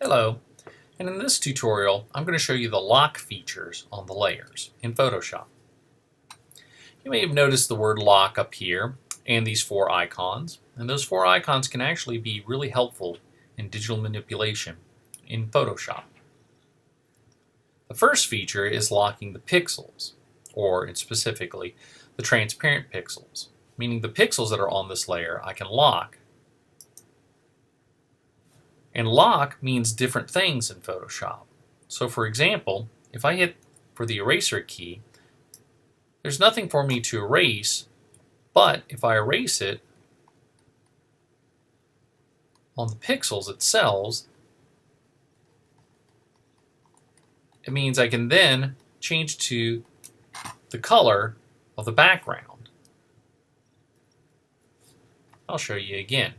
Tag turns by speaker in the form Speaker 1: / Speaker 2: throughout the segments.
Speaker 1: Hello, and in this tutorial I'm going to show you the lock features on the layers in Photoshop. You may have noticed the word lock up here and these four icons, and those four icons can actually be really helpful in digital manipulation in Photoshop. The first feature is locking the pixels, or specifically the transparent pixels, meaning the pixels that are on this layer I can lock. And lock means different things in Photoshop. So for example, if I hit for the eraser key, there's nothing for me to erase, but if I erase it on the pixels itself, it means I can then change to the color of the background. I'll show you again.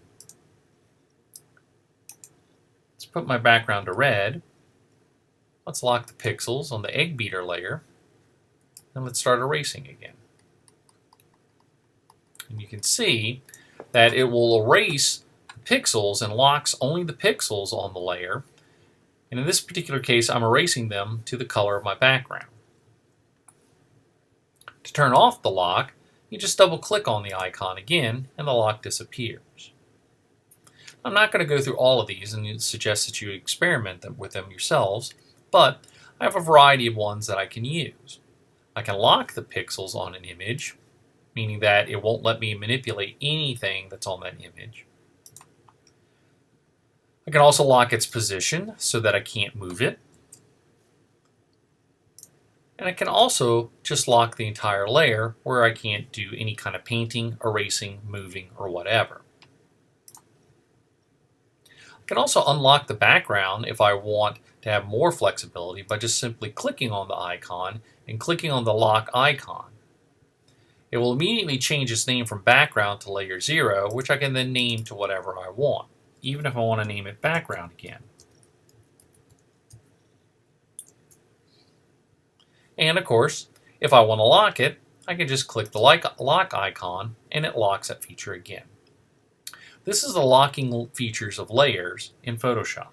Speaker 1: Let's put my background to red. Let's lock the pixels on the egg beater layer. And let's start erasing again. And you can see that it will erase the pixels and locks only the pixels on the layer. And in this particular case, I'm erasing them to the color of my background. To turn off the lock, you just double click on the icon again and the lock disappears. I'm not going to go through all of these and suggest that you experiment with them yourselves, but I have a variety of ones that I can use. I can lock the pixels on an image, meaning that it won't let me manipulate anything that's on that image. I can also lock its position so that I can't move it. And I can also just lock the entire layer where I can't do any kind of painting, erasing, moving, or whatever. I can also unlock the background if I want to have more flexibility by just simply clicking on the icon and clicking on the lock icon. It will immediately change its name from background to layer 0, which I can then name to whatever I want, even if I want to name it background again. And of course, if I want to lock it, I can just click the lock icon and it locks that feature again. This is the locking features of layers in Photoshop.